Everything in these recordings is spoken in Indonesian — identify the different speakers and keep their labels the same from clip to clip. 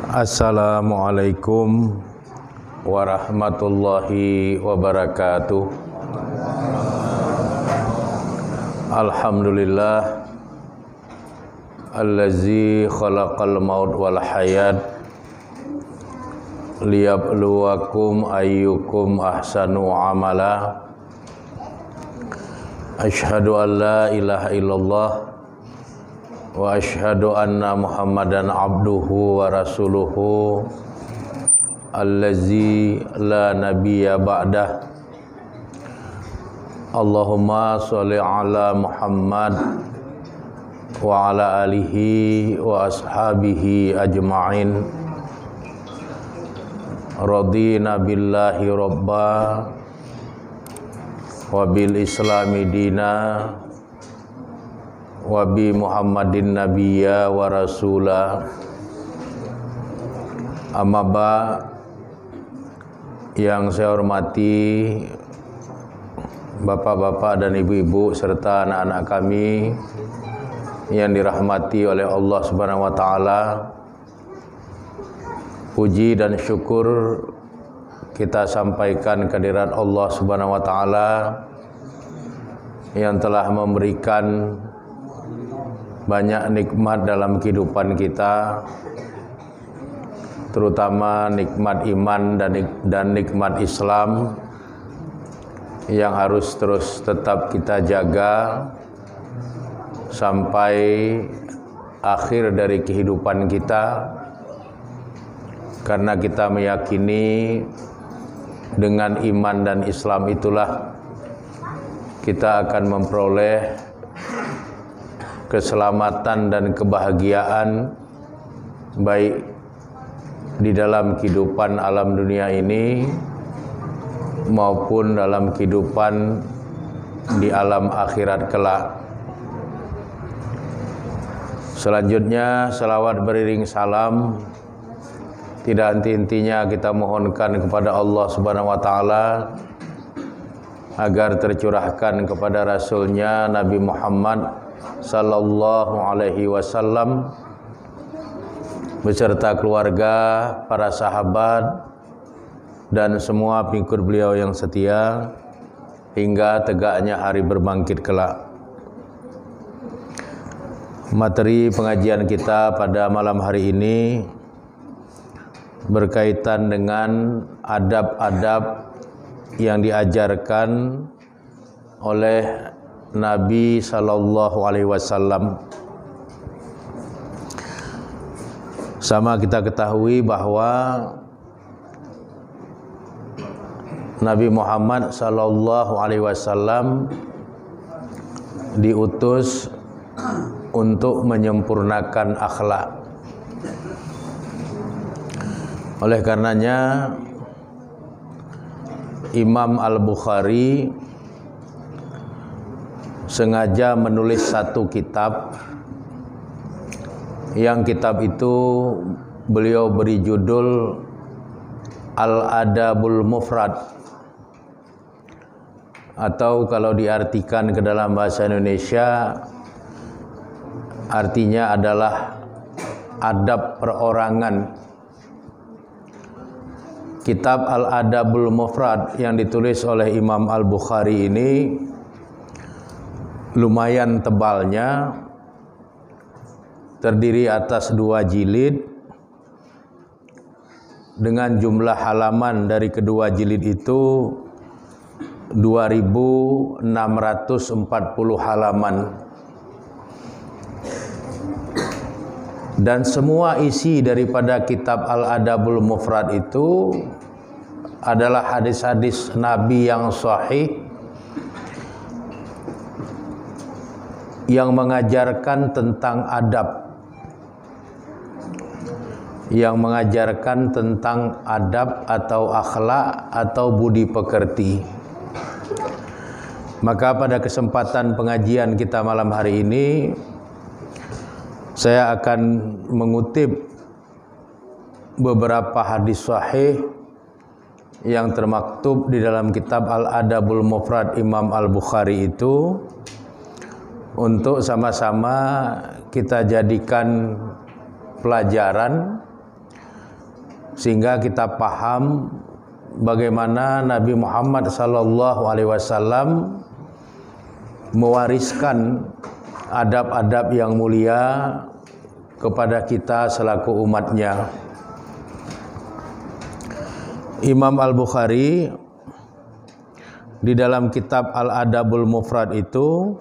Speaker 1: Assalamualaikum warahmatullahi wabarakatuh. Alhamdulillah allazi khalaqal maut wal hayat liyabluwakum ayyukum ahsanu amala. Asyhadu an la ilaha illallah wa asyhadu anna Muhammadan abduhu wa rasuluhu allazi la nabiyya ba'dah. Allahumma sholli ala Muhammad wa ala alihi wa ashabihi ajma'in. Radina billahi rabba wa bil islami dina wa bi Muhammadin nabiyya wa rasula. Amma ba, yang saya hormati bapak-bapak dan ibu-ibu serta anak-anak kami yang dirahmati oleh Allah Subhanahu wa taala. Puji dan syukur kita sampaikan kehadirat Allah Subhanahu wa taala yang telah memberikan banyak nikmat dalam kehidupan kita, terutama nikmat iman dan nikmat Islam yang harus terus tetap kita jaga sampai akhir dari kehidupan kita, karena kita meyakini dengan iman dan Islam itulah kita akan memperoleh keselamatan dan kebahagiaan baik di dalam kehidupan alam dunia ini maupun dalam kehidupan di alam akhirat kelak. Selanjutnya salawat beriring salam tidak henti-hentinya kita mohonkan kepada Allah Subhanahu wa taala agar tercurahkan kepada Rasulnya Nabi Muhammad sallallahu alaihi wasallam beserta keluarga, para sahabat dan semua pengikut beliau yang setia hingga tegaknya hari berbangkit kelak. Materi pengajian kita pada malam hari ini berkaitan dengan adab-adab yang diajarkan oleh Nabi sallallahu alaihi wasallam. Sama kita ketahui bahwa Nabi Muhammad sallallahu alaihi wasallam diutus untuk menyempurnakan akhlak. Oleh karenanya Imam Al-Bukhari sengaja menulis satu kitab, yang kitab itu beliau beri judul Al-Adabul Mufrad, atau kalau diartikan ke dalam bahasa Indonesia artinya adalah adab perorangan. Kitab Al-Adabul Mufrad yang ditulis oleh Imam Al-Bukhari ini lumayan tebalnya, terdiri atas 2 jilid dengan jumlah halaman dari kedua jilid itu 2640 halaman, dan semua isi daripada kitab Al-Adabul Mufrad itu adalah hadis-hadis Nabi yang sahih yang mengajarkan tentang adab, yang mengajarkan tentang adab atau akhlak atau budi pekerti. Maka pada kesempatan pengajian kita malam hari ini saya akan mengutip beberapa hadis sahih yang termaktub di dalam kitab Al-Adabul Mufrad Imam Al-Bukhari itu, untuk sama-sama kita jadikan pelajaran sehingga kita paham bagaimana Nabi Muhammad SAW mewariskan adab-adab yang mulia kepada kita selaku umatnya. Imam Al-Bukhari di dalam kitab Al-Adabul Mufrad itu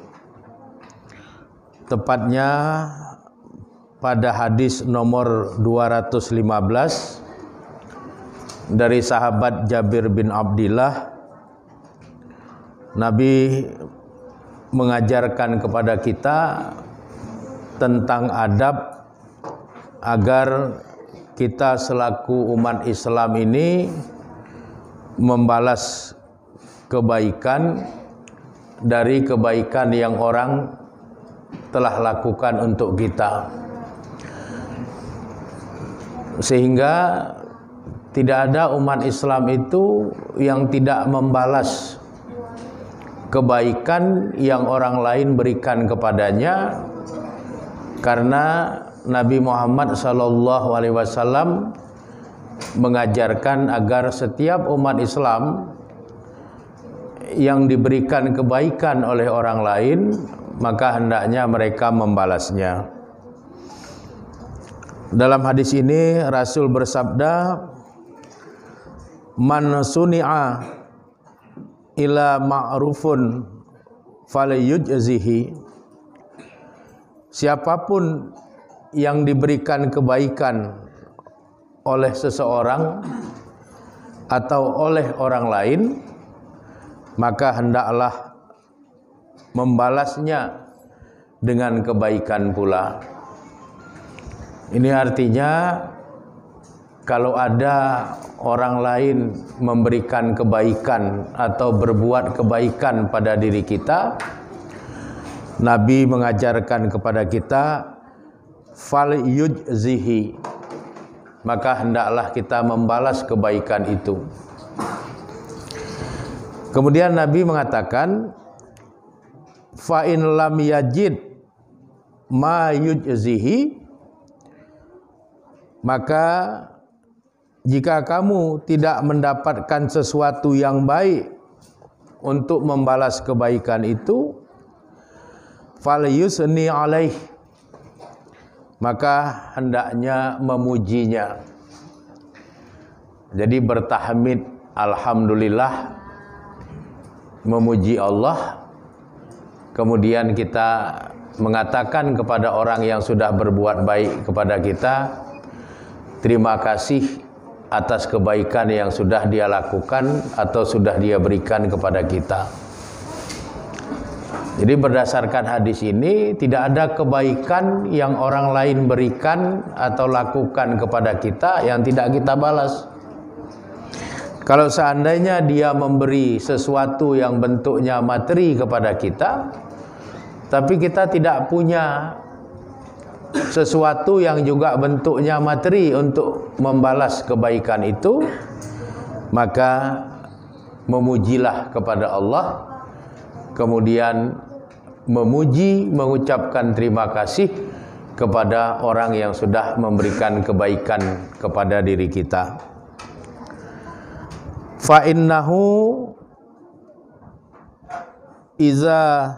Speaker 1: tepatnya pada hadis nomor 215 dari sahabat Jabir bin Abdillah, Nabi mengajarkan kepada kita tentang adab agar kita selaku umat Islam ini membalas kebaikan dari kebaikan yang orang telah lakukan untuk kita, sehingga tidak ada umat Islam itu yang tidak membalas kebaikan yang orang lain berikan kepadanya, karena Nabi Muhammad SAW mengajarkan agar setiap umat Islam yang diberikan kebaikan oleh orang lain, maka hendaknya mereka membalasnya. Dalam hadis ini Rasul bersabda, "Man suni'a ila ma'rufun falyujzihi." Siapapun yang diberikan kebaikan oleh seseorang atau oleh orang lain, maka hendaklah membalasnya dengan kebaikan pula. Ini artinya kalau ada orang lain memberikan kebaikan atau berbuat kebaikan pada diri kita, Nabi mengajarkan kepada kita fal yujzihi, maka hendaklah kita membalas kebaikan itu. Kemudian Nabi mengatakan, fa in lam yajid ma yujzihi, maka jika kamu tidak mendapatkan sesuatu yang baik untuk membalas kebaikan itu, fal yusni alaih, maka hendaknya memujinya. Jadi bertahmid, alhamdulillah, memuji Allah. Kemudian kita mengatakan kepada orang yang sudah berbuat baik kepada kita, terima kasih atas kebaikan yang sudah dia lakukan atau sudah dia berikan kepada kita. Jadi berdasarkan hadis ini, tidak ada kebaikan yang orang lain berikan atau lakukan kepada kita yang tidak kita balas. Kalau seandainya dia memberi sesuatu yang bentuknya materi kepada kita, tapi kita tidak punya sesuatu yang juga bentuknya materi untuk membalas kebaikan itu, maka memujilah kepada Allah, kemudian memuji, mengucapkan terima kasih kepada orang yang sudah memberikan kebaikan kepada diri kita. Fa innahu iza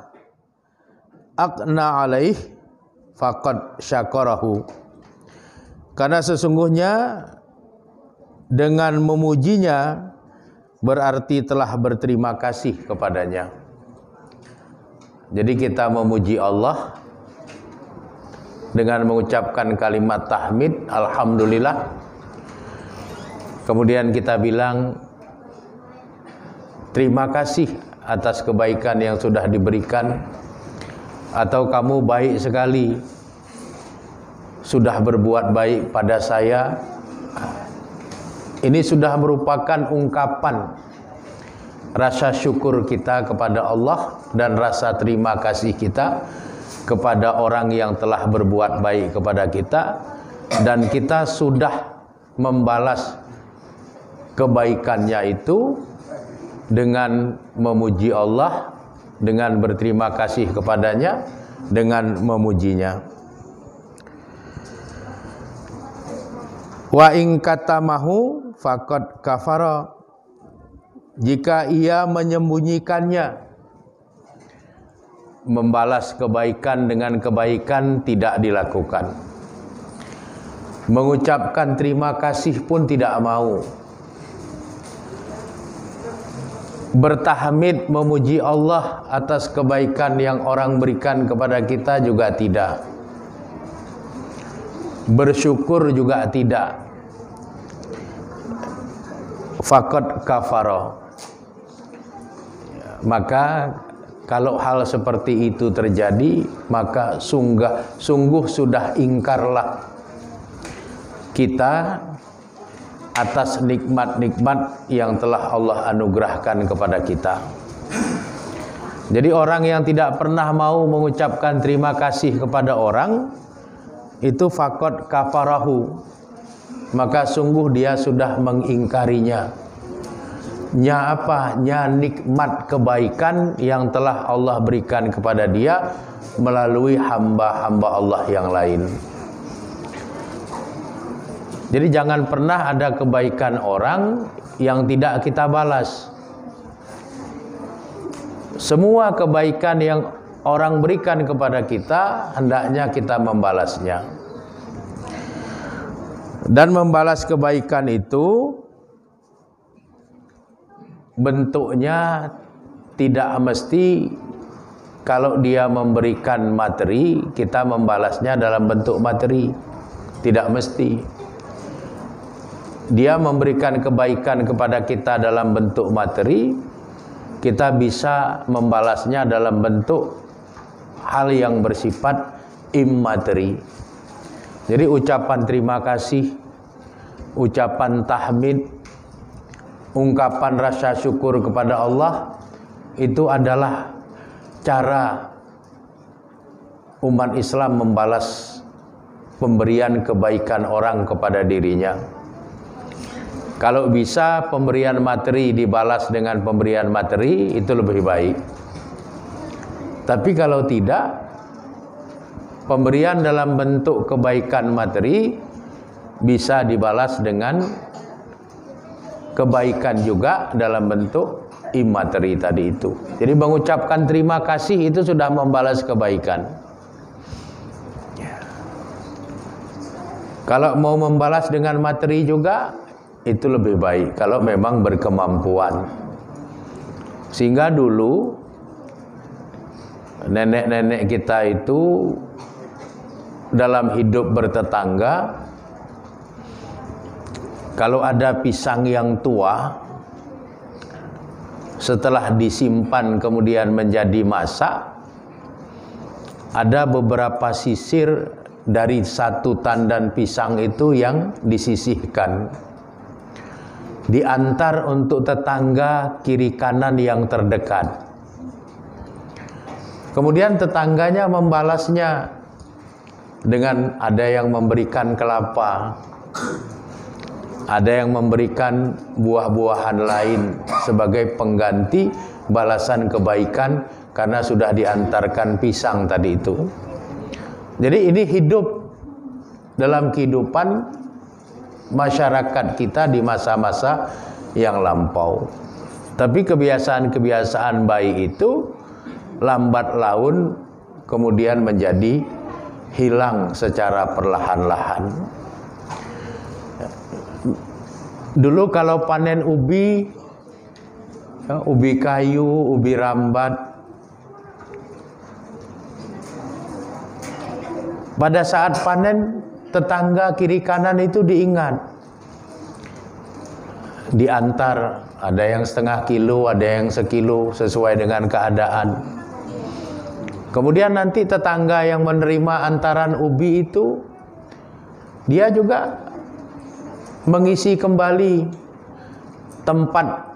Speaker 1: aqna alaih faqad syakarahu. Karena sesungguhnya dengan memujinya berarti telah berterima kasih kepadanya. Jadi kita memuji Allah dengan mengucapkan kalimat tahmid, alhamdulillah. Kemudian kita bilang terima kasih atas kebaikan yang sudah diberikan, atau kamu baik sekali, sudah berbuat baik pada saya. Ini sudah merupakan ungkapan rasa syukur kita kepada Allah dan rasa terima kasih kita kepada orang yang telah berbuat baik kepada kita, dan kita sudah membalas kebaikannya itu dengan memuji Allah, dengan berterima kasih kepadanya, dengan memujinya. Wa in katamahu faqad kafara, jika ia menyembunyikannya, membalas kebaikan dengan kebaikan tidak dilakukan, mengucapkan terima kasih pun tidak mau, bertahmid memuji Allah atas kebaikan yang orang berikan kepada kita juga tidak, bersyukur juga tidak, faqad kafara. Maka kalau hal seperti itu terjadi, maka sungguh sudah ingkarlah kita atas nikmat-nikmat yang telah Allah anugerahkan kepada kita. Jadi orang yang tidak pernah mau mengucapkan terima kasih kepada orang, itu faqad kafarahu, maka sungguh dia sudah mengingkarinya. Nya apa? Nya nikmat kebaikan yang telah Allah berikan kepada dia melalui hamba-hamba Allah yang lain. Jadi jangan pernah ada kebaikan orang yang tidak kita balas. Semua kebaikan yang orang berikan kepada kita, hendaknya kita membalasnya. Dan membalas kebaikan itu bentuknya tidak mesti kalau dia memberikan materi, kita membalasnya dalam bentuk materi. Tidak mesti. Dia memberikan kebaikan kepada kita dalam bentuk materi, kita bisa membalasnya dalam bentuk hal yang bersifat immateri. Jadi ucapan terima kasih, ucapan tahmid, ungkapan rasa syukur kepada Allah, itu adalah cara umat Islam membalas pemberian kebaikan orang kepada dirinya. Kalau bisa pemberian materi dibalas dengan pemberian materi, itu lebih baik. Tapi kalau tidak, pemberian dalam bentuk kebaikan materi bisa dibalas dengan kebaikan juga dalam bentuk immateri tadi itu. Jadi mengucapkan terima kasih itu sudah membalas kebaikan. Kalau mau membalas dengan materi juga, itu lebih baik kalau memang berkemampuan. Sehingga dulu nenek-nenek kita itu dalam hidup bertetangga, kalau ada pisang yang tua setelah disimpan kemudian menjadi masak, ada beberapa sisir dari satu tandan pisang itu yang disisihkan, diantar untuk tetangga kiri kanan yang terdekat. Kemudian tetangganya membalasnya dengan ada yang memberikan kelapa, ada yang memberikan buah-buahan lain sebagai pengganti balasan kebaikan karena sudah diantarkan pisang tadi itu. Jadi ini hidup dalam kehidupan masyarakat kita di masa-masa yang lampau. Tapi kebiasaan-kebiasaan baik itu lambat laun kemudian menjadi hilang secara perlahan-lahan. Dulu kalau panen ubi, ubi kayu, ubi rambat, pada saat panen tetangga kiri kanan itu diingat, diantar, ada yang setengah kilo, ada yang sekilo sesuai dengan keadaan. Kemudian nanti tetangga yang menerima antaran ubi itu, dia juga mengisi kembali tempat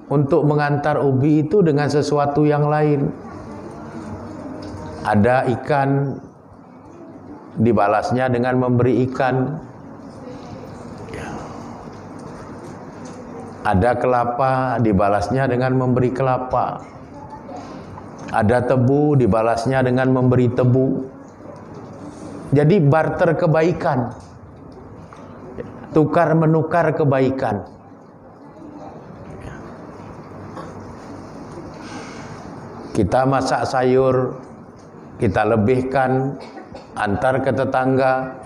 Speaker 1: untuk mengantar ubi itu dengan sesuatu yang lain. Ada ikan, dibalasnya dengan memberi ikan. Ada kelapa, dibalasnya dengan memberi kelapa. Ada tebu, dibalasnya dengan memberi tebu. Jadi barter kebaikan. tukar-menukar kebaikan. Kita masak sayur, kita lebihkan, antar ke tetangga.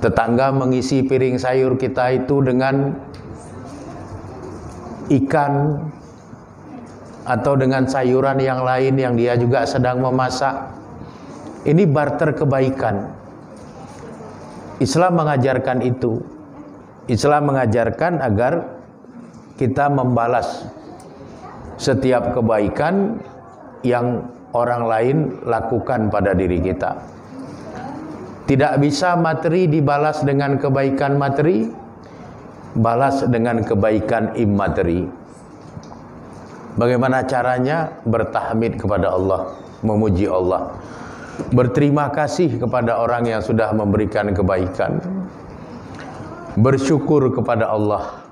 Speaker 1: Tetangga mengisi piring sayur kita itu dengan ikan atau dengan sayuran yang lain yang dia juga sedang memasak. Ini barter kebaikan. Islam mengajarkan itu. Islam mengajarkan agar kita membalas setiap kebaikan yang orang lain lakukan pada diri kita. Tidak bisa materi dibalas dengan kebaikan materi, balas dengan kebaikan immateri. Bagaimana caranya? Bertahmid kepada Allah, memuji Allah, berterima kasih kepada orang yang sudah memberikan kebaikan, bersyukur kepada Allah.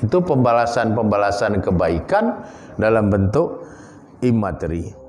Speaker 1: Itu pembalasan-pembalasan kebaikan dalam bentuk immateri.